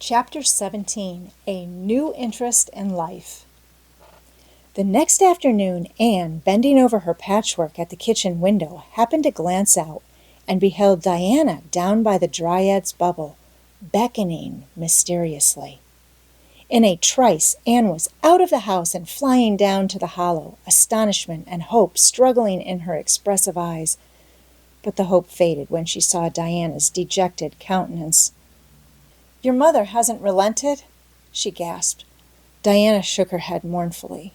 Chapter 17, A New Interest in Life. The next afternoon, Anne, bending over her patchwork at the kitchen window, happened to glance out and beheld Diana down by the Dryad's bubble, beckoning mysteriously. In a trice, Anne was out of the house and flying down to the hollow, astonishment and hope struggling in her expressive eyes. But the hope faded when she saw Diana's dejected countenance. "Your mother hasn't relented?" she gasped. Diana shook her head mournfully.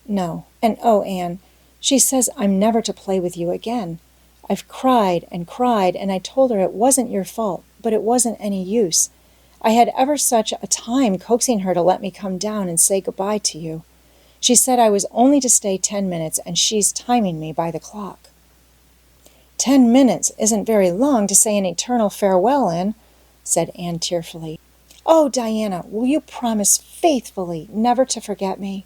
"No, and oh, Anne, she says I'm never to play with you again. I've cried, and I told her it wasn't your fault, but it wasn't any use. I had ever such a time coaxing her to let me come down and say goodbye to you. She said I was only to stay 10 minutes, and she's timing me by the clock." 10 minutes isn't very long to say an eternal farewell in," said Anne tearfully. "Oh, Diana, will you promise faithfully never to forget me?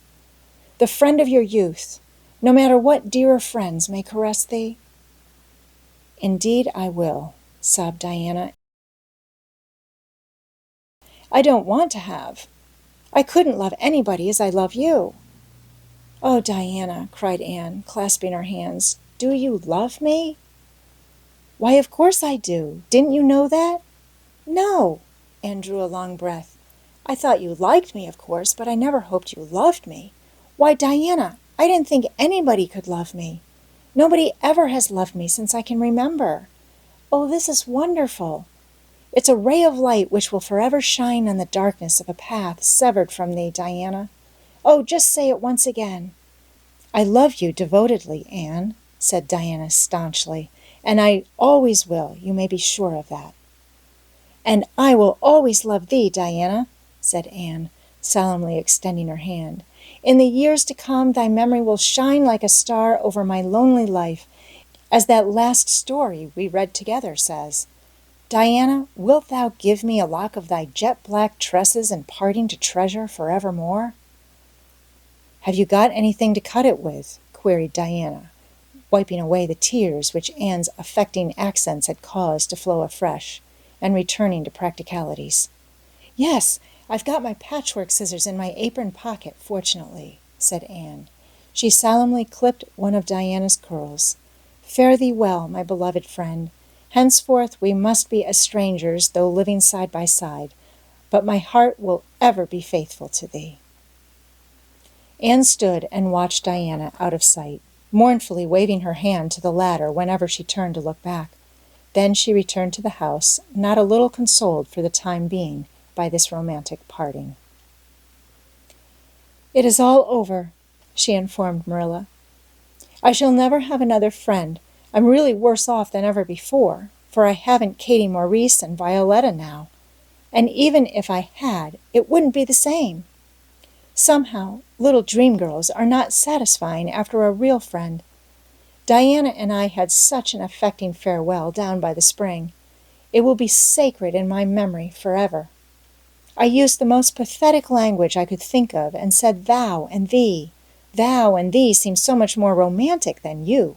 The friend of your youth, no matter what dearer friends may caress thee?" "Indeed I will," sobbed Diana. "I don't want to have. I couldn't love anybody as I love you." "Oh, Diana," cried Anne, clasping her hands, "do you love me?" "Why, of course I do. Didn't you know that?" "No." Anne drew a long breath. "I thought you liked me, of course, but I never hoped you loved me. Why, Diana, I didn't think anybody could love me. Nobody ever has loved me since I can remember. Oh, this is wonderful. It's a ray of light which will forever shine on the darkness of a path severed from thee, Diana. Oh, just say it once again." "I love you devotedly, Anne," said Diana staunchly, "and I always will, you may be sure of that." "And I will always love thee, Diana," said Anne, solemnly extending her hand. "In the years to come thy memory will shine like a star over my lonely life, as that last story we read together says. Diana, wilt thou give me a lock of thy jet-black tresses in parting to treasure forevermore?" "Have you got anything to cut it with?" queried Diana, wiping away the tears which Anne's affecting accents had caused to flow afresh, and returning to practicalities. "Yes, I've got my patchwork scissors in my apron pocket, fortunately," said Anne. She solemnly clipped one of Diana's curls. "Fare thee well, my beloved friend. Henceforth we must be as strangers, though living side by side, but my heart will ever be faithful to thee." Anne stood and watched Diana out of sight, mournfully waving her hand to the latter whenever she turned to look back. Then she returned to the house, not a little consoled for the time being by this romantic parting. "It is all over," she informed Marilla. "I shall never have another friend. I'm really worse off than ever before, for I haven't Katie Maurice and Violetta now. And even if I had, it wouldn't be the same. Somehow, little dream girls are not satisfying after a real friend. Diana and I had such an affecting farewell down by the spring. It will be sacred in my memory forever. I used the most pathetic language I could think of and said thou and thee. Thou and thee seems so much more romantic than you.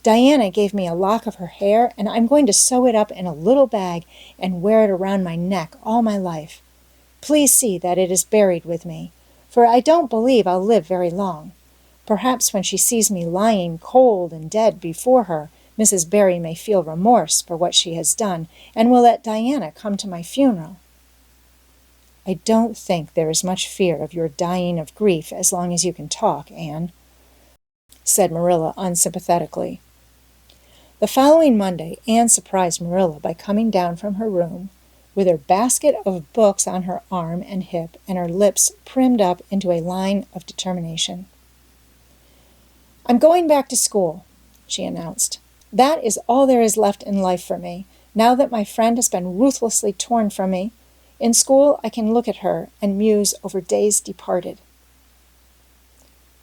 Diana gave me a lock of her hair, and I'm going to sew it up in a little bag and wear it around my neck all my life. Please see that it is buried with me, for I don't believe I'll live very long. Perhaps when she sees me lying cold and dead before her, Mrs. Barry may feel remorse for what she has done, and will let Diana come to my funeral." "I don't think there is much fear of your dying of grief as long as you can talk, Anne," said Marilla unsympathetically. The following Monday, Anne surprised Marilla by coming down from her room with her basket of books on her arm and hip and her lips primmed up into a line of determination. "I'm going back to school," she announced. "That is all there is left in life for me, now that my friend has been ruthlessly torn from me. In school I can look at her and muse over days departed."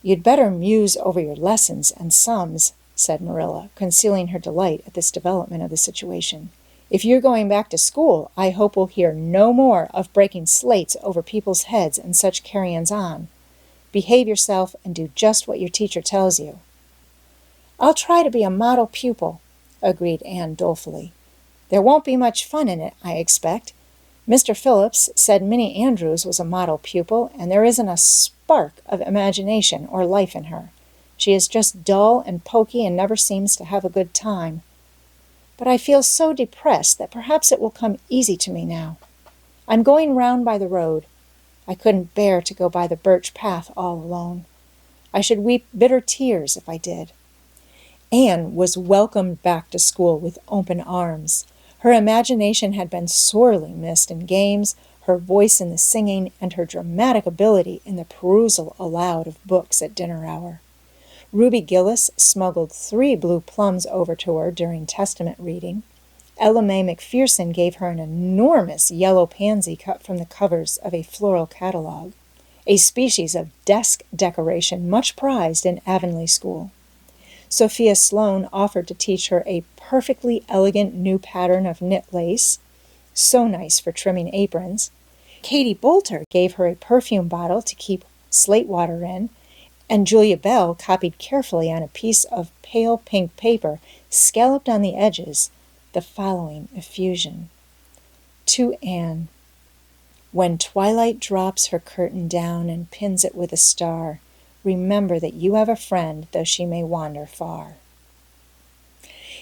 "You'd better muse over your lessons and sums," said Marilla, concealing her delight at this development of the situation. "If you're going back to school, I hope we'll hear no more of breaking slates over people's heads and such carryings on. Behave yourself and do just what your teacher tells you." "I'll try to be a model pupil," agreed Anne dolefully. "There won't be much fun in it, I expect. Mr. Phillips said Minnie Andrews was a model pupil, and there isn't a spark of imagination or life in her. She is just dull and poky and never seems to have a good time. But I feel so depressed that perhaps it will come easy to me now. I'm going round by the road. I couldn't bear to go by the birch path all alone. I should weep bitter tears if I did. Anne was welcomed back to school with open arms. Her imagination had been sorely missed in games, her voice in the singing, and her dramatic ability in the perusal aloud of books at dinner hour. Ruby Gillis smuggled 3 blue plums over to her during Testament reading. Ella Mae McPherson gave her an enormous yellow pansy cut from the covers of a floral catalogue, a species of desk decoration much prized in Avonlea School. Sophia Sloane offered to teach her a perfectly elegant new pattern of knit lace, so nice for trimming aprons. Katie Bolter gave her a perfume bottle to keep slate water in, and Julia Bell copied carefully on a piece of pale pink paper, scalloped on the edges, the following effusion. To Anne. When twilight drops her curtain down and pins it with a star, remember that you have a friend, though she may wander far.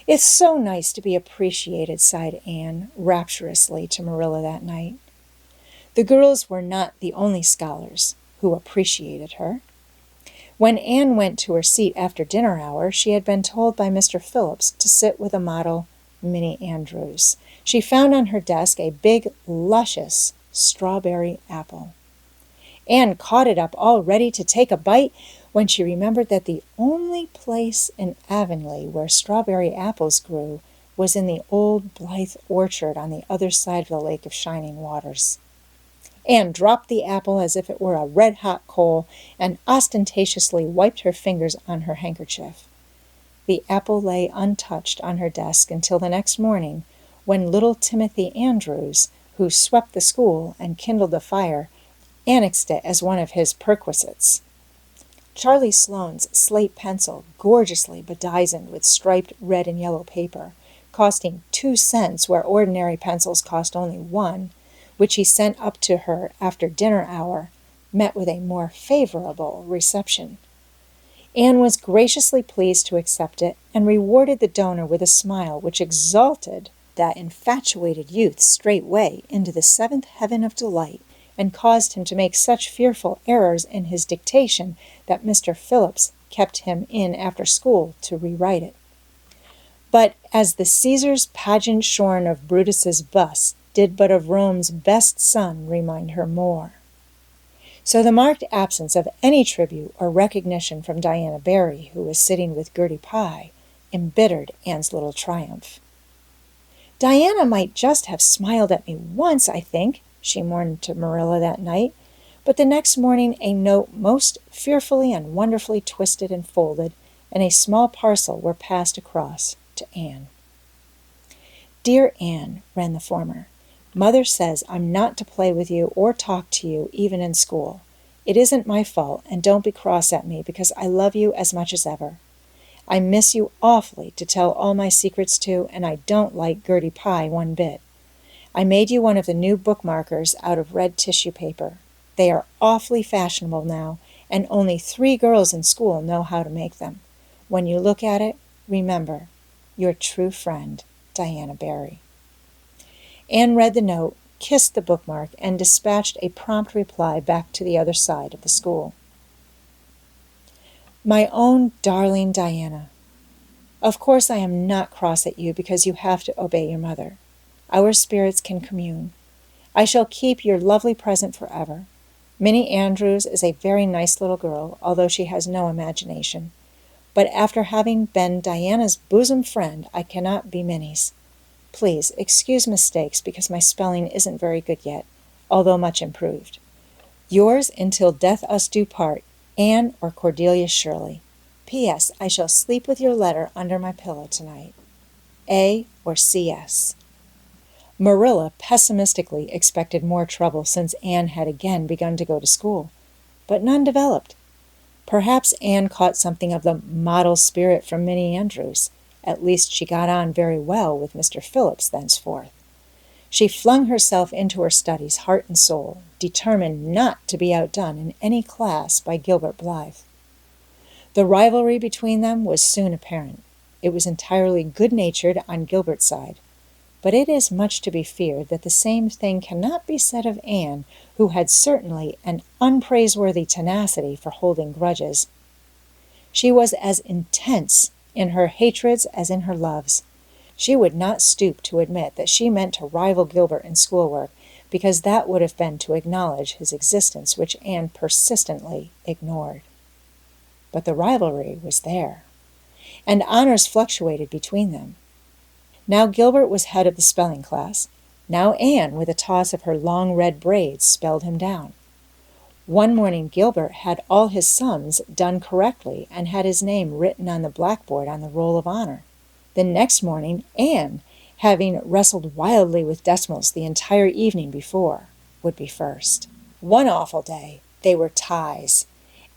It's so nice to be appreciated, sighed Anne rapturously to Marilla that night. The girls were not the only scholars who appreciated her. When Anne went to her seat after dinner hour, she had been told by Mr. Phillips to sit with a model Minnie Andrews. She found on her desk a big, luscious strawberry apple. Anne caught it up all ready to take a bite when she remembered that the only place in Avonlea where strawberry apples grew was in the old Blythe orchard on the other side of the Lake of Shining Waters. Anne dropped the apple as if it were a red-hot coal and ostentatiously wiped her fingers on her handkerchief. The apple lay untouched on her desk until the next morning, when little Timothy Andrews, who swept the school and kindled the fire, annexed it as one of his perquisites. Charlie Sloane's slate pencil, gorgeously bedizened with striped red and yellow paper, costing 2 cents where ordinary pencils cost only 1, which he sent up to her after dinner hour, met with a more favorable reception. Anne was graciously pleased to accept it and rewarded the donor with a smile which exalted that infatuated youth straightway into the 7th heaven of delight, and caused him to make such fearful errors in his dictation that Mr. Phillips kept him in after school to rewrite it. But as the Caesar's pageant shorn of Brutus's bust did but of Rome's best son remind her more. So the marked absence of any tribute or recognition from Diana Barry, who was sitting with Gertie Pye, embittered Anne's little triumph. Diana might just have smiled at me once, I think, she mourned to Marilla that night, but the next morning a note most fearfully and wonderfully twisted and folded, and a small parcel were passed across to Anne. Dear Anne, ran the former, Mother says I'm not to play with you or talk to you even in school. It isn't my fault, and don't be cross at me because I love you as much as ever. I miss you awfully to tell all my secrets to, and I don't like Gertie Pye one bit. I made you one of the new bookmarkers out of red tissue paper. They are awfully fashionable now, and only 3 girls in school know how to make them. When you look at it, remember, your true friend, Diana Barry. Anne read the note, kissed the bookmark, and dispatched a prompt reply back to the other side of the school. My own darling Diana, of course I am not cross at you because you have to obey your mother. Our spirits can commune. I shall keep your lovely present forever. Minnie Andrews is a very nice little girl, although she has no imagination. But after having been Diana's bosom friend, I cannot be Minnie's. Please excuse mistakes because my spelling isn't very good yet, although much improved. Yours until death us do part, Anne or Cordelia Shirley. P.S. I shall sleep with your letter under my pillow tonight. A or C.S. Marilla pessimistically expected more trouble since Anne had again begun to go to school, but none developed. Perhaps Anne caught something of the model spirit from Minnie Andrews. At least she got on very well with Mr. Phillips thenceforth. She flung herself into her studies, heart and soul, determined not to be outdone in any class by Gilbert Blythe. The rivalry between them was soon apparent. It was entirely good-natured on Gilbert's side, but it is much to be feared that the same thing cannot be said of Anne, who had certainly an unpraiseworthy tenacity for holding grudges. She was as intense in her hatreds as in her loves. She would not stoop to admit that she meant to rival Gilbert in schoolwork, because that would have been to acknowledge his existence, which Anne persistently ignored. But the rivalry was there, and honors fluctuated between them. Now Gilbert was head of the spelling class. Now Anne, with a toss of her long red braids, spelled him down. One morning Gilbert had all his sums done correctly and had his name written on the blackboard on the roll of honor. The next morning Anne, having wrestled wildly with decimals the entire evening before, would be first. One awful day they were ties,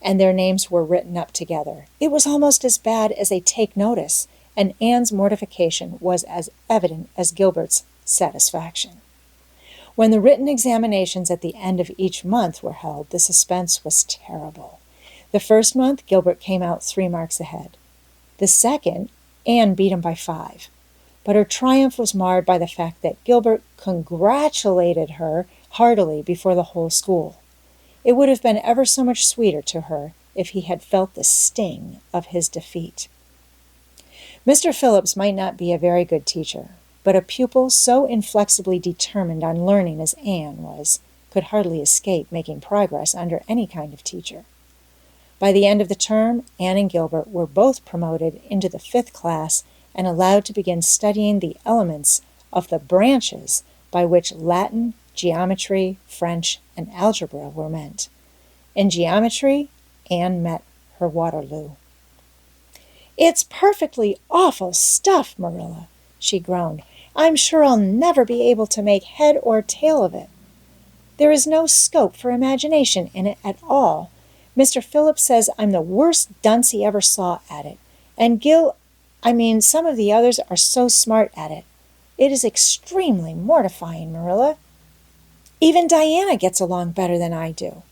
and their names were written up together. It was almost as bad as a take notice, and Anne's mortification was as evident as Gilbert's satisfaction. When the written examinations at the end of each month were held, the suspense was terrible. The first month, Gilbert came out 3 marks ahead. The second, Anne beat him by 5. But her triumph was marred by the fact that Gilbert congratulated her heartily before the whole school. It would have been ever so much sweeter to her if he had felt the sting of his defeat. Mr. Phillips might not be a very good teacher, but a pupil so inflexibly determined on learning as Anne was could hardly escape making progress under any kind of teacher. By the end of the term, Anne and Gilbert were both promoted into the 5th class and allowed to begin studying the elements of the branches by which Latin, geometry, French, and algebra were meant. In geometry, Anne met her Waterloo. "It's perfectly awful stuff, Marilla," she groaned. "I'm sure I'll never be able to make head or tail of it. There is no scope for imagination in it at all. Mr. Phillips says I'm the worst dunce he ever saw at it. And some of the others are so smart at it. It is extremely mortifying, Marilla. Even Diana gets along better than I do.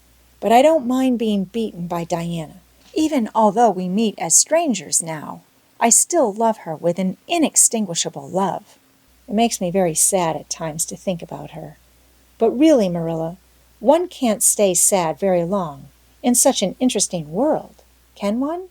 But I don't mind being beaten by Diana. Even although we meet as strangers now, I still love her with an inextinguishable love. It makes me very sad at times to think about her. But really, Marilla, one can't stay sad very long in such an interesting world, can one?"